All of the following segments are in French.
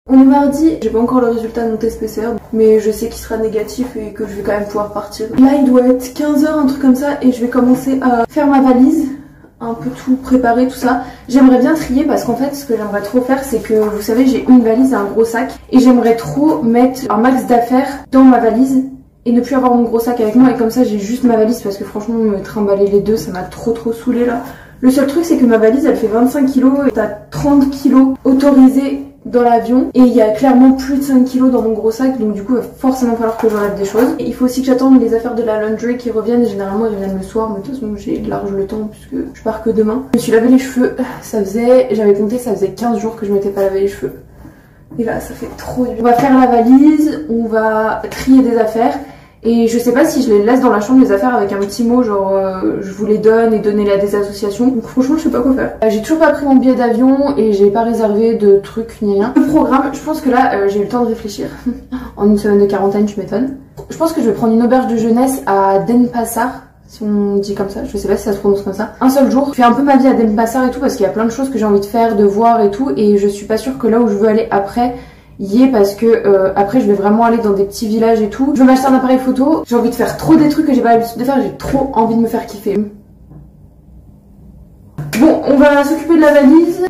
On est mardi, j'ai pas encore le résultat de mon test PCR, mais je sais qu'il sera négatif et que je vais quand même pouvoir partir. Là il doit être 15h, un truc comme ça, et je vais commencer à faire ma valise, un peu tout préparer, tout ça. J'aimerais bien trier parce qu'en fait ce que j'aimerais trop faire c'est que, vous savez, j'ai une valise et un gros sac, et j'aimerais trop mettre un max d'affaires dans ma valise et ne plus avoir mon gros sac avec moi, et comme ça j'ai juste ma valise parce que franchement me trimballer les deux ça m'a trop saoulé là. Le seul truc c'est que ma valise elle fait 25 kg et t'as 30 kg autorisés dans l'avion, et il y a clairement plus de 5 kg dans mon gros sac, donc du coup il va forcément falloir que j'enlève des choses. Et il faut aussi que j'attende les affaires de la laundry qui reviennent, généralement ils reviennent le soir, mais de toute façon j'ai large le temps puisque je pars que demain. Je me suis lavé les cheveux, j'avais compté, ça faisait 15 jours que je m'étais pas lavé les cheveux. Et là ça fait trop du bien. On va faire la valise, on va trier des affaires. Et je sais pas si je les laisse dans la chambre les affaires avec un petit mot genre je vous les donne et donnez-les à des associations. Donc franchement je sais pas quoi faire. J'ai toujours pas pris mon billet d'avion et j'ai pas réservé de trucs ni rien. Le programme, je pense que là j'ai eu le temps de réfléchir. En une semaine de quarantaine, tu m'étonnes. Je pense que je vais prendre une auberge de jeunesse à Denpasar, si on dit comme ça, je sais pas si ça se prononce comme ça. Un seul jour, je fais un peu ma vie à Denpasar et tout parce qu'il y a plein de choses que j'ai envie de faire, de voir et tout, et je suis pas sûre que là où je veux aller après y est, parce que après je vais vraiment aller dans des petits villages et tout. Je veux m'acheter un appareil photo, j'ai envie de faire trop des trucs que j'ai pas l'habitude de faire, j'ai trop envie de me faire kiffer. Bon, on va s'occuper de la valise.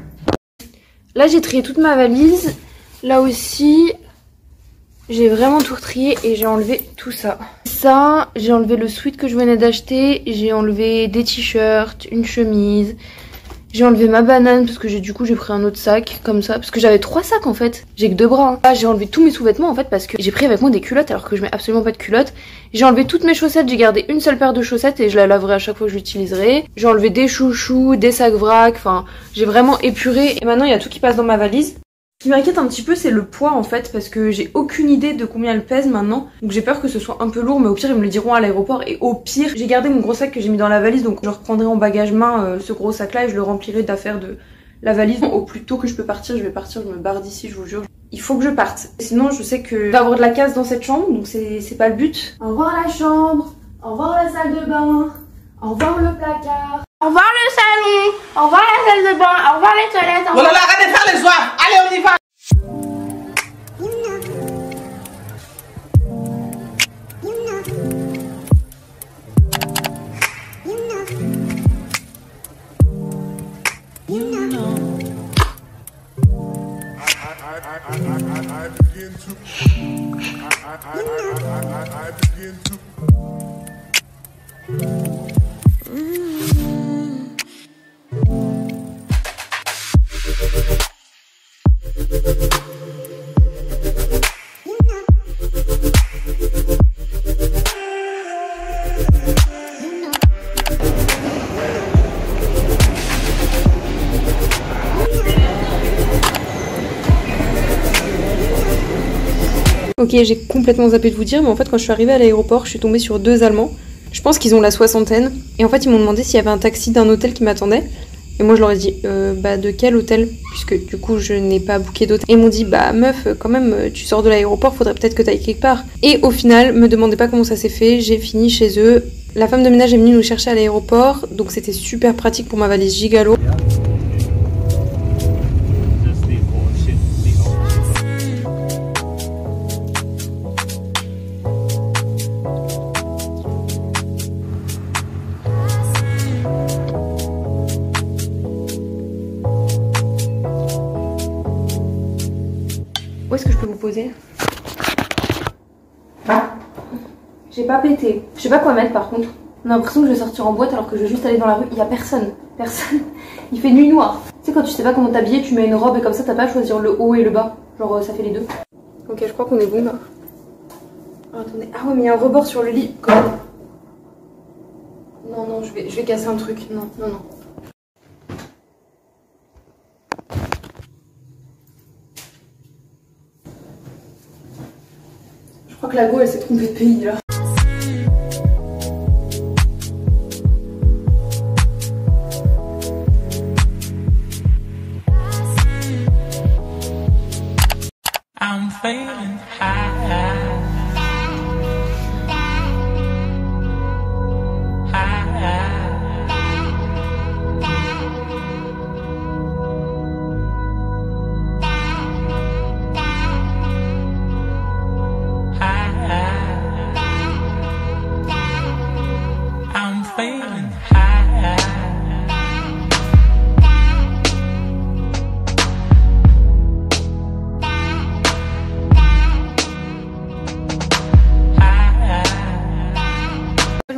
Là j'ai trié toute ma valise, là aussi j'ai vraiment tout retrié et j'ai enlevé tout ça. Ça, j'ai enlevé le sweat que je venais d'acheter, j'ai enlevé des t-shirts, une chemise. J'ai enlevé ma banane parce que j'ai pris un autre sac comme ça, parce que j'avais 3 sacs en fait, j'ai que 2 bras. Hein. Là j'ai enlevé tous mes sous-vêtements en fait parce que j'ai pris avec moi des culottes alors que je mets absolument pas de culottes. J'ai enlevé toutes mes chaussettes, j'ai gardé une seule paire de chaussettes et je la laverai à chaque fois que je l'utiliserai. J'ai enlevé des chouchous, des sacs vrac, enfin j'ai vraiment épuré, et maintenant il y a tout qui passe dans ma valise. Ce qui m'inquiète un petit peu c'est le poids en fait, parce que j'ai aucune idée de combien elle pèse maintenant, donc j'ai peur que ce soit un peu lourd, mais au pire ils me le diront à l'aéroport, et au pire j'ai gardé mon gros sac que j'ai mis dans la valise, donc je reprendrai en bagage main ce gros sac là et je le remplirai d'affaires de la valise. Au plus tôt que je peux partir, je vais partir, je me barre d'ici, je vous jure. Il faut que je parte, sinon je sais que je vais avoir de la casse dans cette chambre, donc c'est pas le but. Au revoir la chambre, au revoir la salle de bain, au revoir le placard, au revoir le salon, au revoir la salle de bain, au revoir les toilettes. Voilà, arrêtez de faire les soirs. Allez, on y va. Ok, j'ai complètement zappé de vous dire, mais en fait quand je suis arrivée à l'aéroport, je suis tombée sur 2 Allemands. Je pense qu'ils ont la soixantaine. Et en fait ils m'ont demandé s'il y avait un taxi d'un hôtel qui m'attendait. Et moi je leur ai dit, bah de quel hôtel? Puisque du coup je n'ai pas booké d'hôtel. Et ils m'ont dit, bah meuf, quand même, tu sors de l'aéroport, faudrait peut-être que t'ailles quelque part. Et au final, me demandez pas comment ça s'est fait, j'ai fini chez eux. La femme de ménage est venue nous chercher à l'aéroport, donc c'était super pratique pour ma valise gigalo. Où est-ce que je peux vous poser? J'ai pas pété. Je sais pas quoi mettre par contre. On a l'impression que je vais sortir en boîte alors que je vais juste aller dans la rue. Il y a personne. Personne. Il fait nuit noire. Tu sais quand tu sais pas comment t'habiller, tu mets une robe et comme ça t'as pas à choisir le haut et le bas. Genre ça fait les deux. Ok, je crois qu'on est bon là. Oh, attendez. Ah ouais, mais il y a un rebord sur le lit. Non, non, je vais casser un truc. Non, non, non. Je crois que la go elle s'est trompée de pays là. I'm feeling high.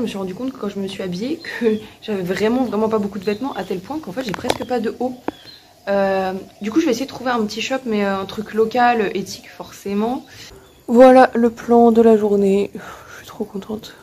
me suis rendu compte que quand je me suis habillée, que j'avais vraiment pas beaucoup de vêtements, à tel point qu'en fait j'ai presque pas de haut. Du coup je vais essayer de trouver un petit shop, mais un truc local, éthique forcément. Voilà le plan de la journée, je suis trop contente.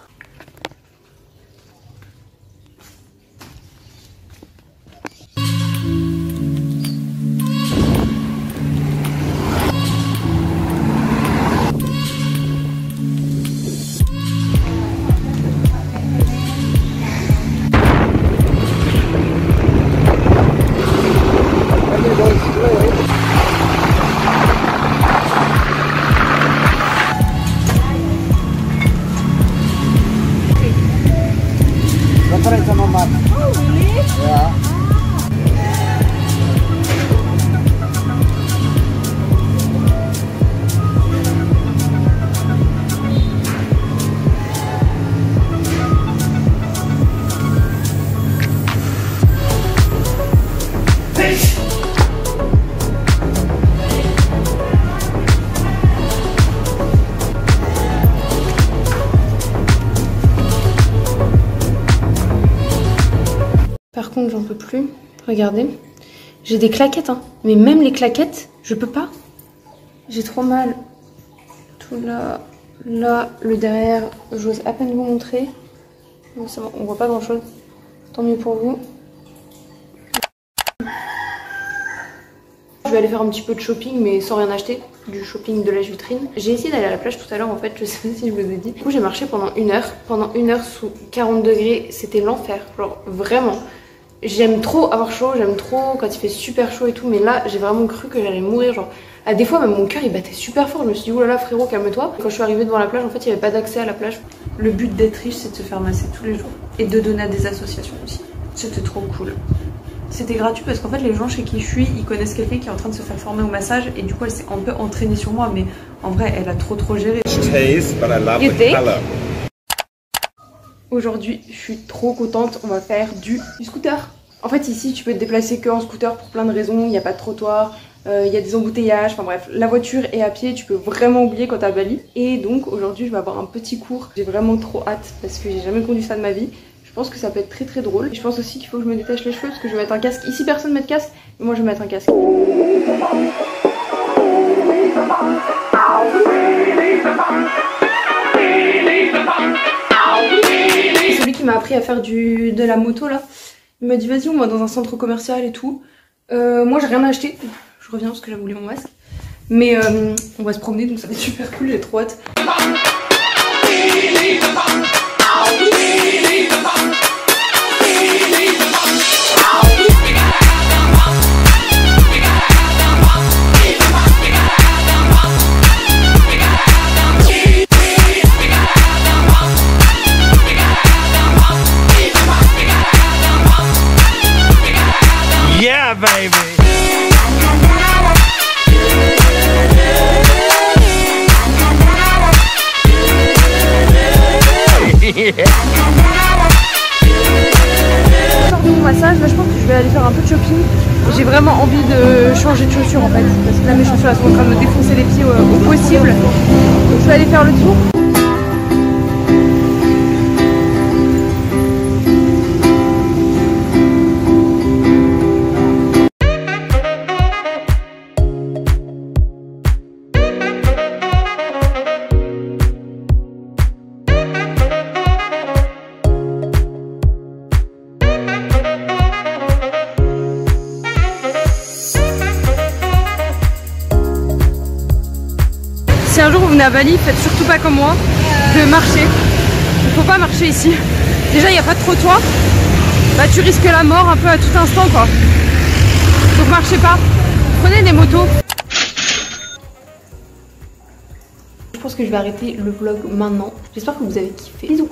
Par contre, j'en peux plus. Regardez. J'ai des claquettes, hein. Mais même les claquettes, je peux pas. J'ai trop mal. Tout là, là, le derrière, j'ose à peine vous montrer. Bon, c'est bon, on voit pas grand chose. Tant mieux pour vous. Je vais aller faire un petit peu de shopping, mais sans rien acheter. Du shopping de la vitrine. J'ai essayé d'aller à la plage tout à l'heure, en fait, je sais pas si je vous ai dit. Du coup, j'ai marché pendant 1 heure. Pendant 1 heure sous 40 degrés, c'était l'enfer. Genre, vraiment. J'aime trop avoir chaud, j'aime trop quand il fait super chaud et tout, mais là j'ai vraiment cru que j'allais mourir. Genre, à des fois même mon cœur il battait super fort. Je me suis dit oulala frérot, calme-toi. Quand je suis arrivée devant la plage, en fait il n'y avait pas d'accès à la plage. Le but d'être riche, c'est de se faire masser tous les jours et de donner à des associations aussi. C'était trop cool. C'était gratuit parce qu'en fait les gens chez qui je suis, ils connaissent quelqu'un qui est en train de se faire former au massage et du coup elle s'est un peu entraînée sur moi, mais en vrai elle a trop géré. Aujourd'hui, je suis trop contente, on va faire du scooter. En fait ici tu peux te déplacer que en scooter pour plein de raisons, il n'y a pas de trottoir, il y a des embouteillages, enfin bref, la voiture et à pied tu peux vraiment oublier quand t'as Bali. Et donc aujourd'hui je vais avoir un petit cours, j'ai vraiment trop hâte parce que j'ai jamais conduit ça de ma vie. Je pense que ça peut être très drôle. Et je pense aussi qu'il faut que je me détache les cheveux parce que je vais mettre un casque. Ici personne met de casque, mais moi je vais mettre un casque. Celui qui m'a appris à faire de la moto là, il m'a dit vas-y on va dans un centre commercial et tout. Moi j'ai rien acheté, je reviens parce que j'ai oublié mon masque. Mais on va se promener donc ça va être super cool, j'ai trop hâte. Yeah, baby. Sors de mon massage, là je pense que je vais aller faire un peu de shopping. J'ai vraiment envie de changer de chaussures en fait, parce que là mes chaussures elles sont en train de me défoncer les pieds au possible. Donc je vais aller faire le tour. Si un jour vous venez à Bali, faites surtout pas comme moi, de marcher. Il faut pas marcher ici. Déjà il n'y a pas de trottoir, bah tu risques la mort un peu à tout instant quoi. Donc marchez pas, prenez des motos. Je pense que je vais arrêter le vlog maintenant. J'espère que vous avez kiffé. Bisous.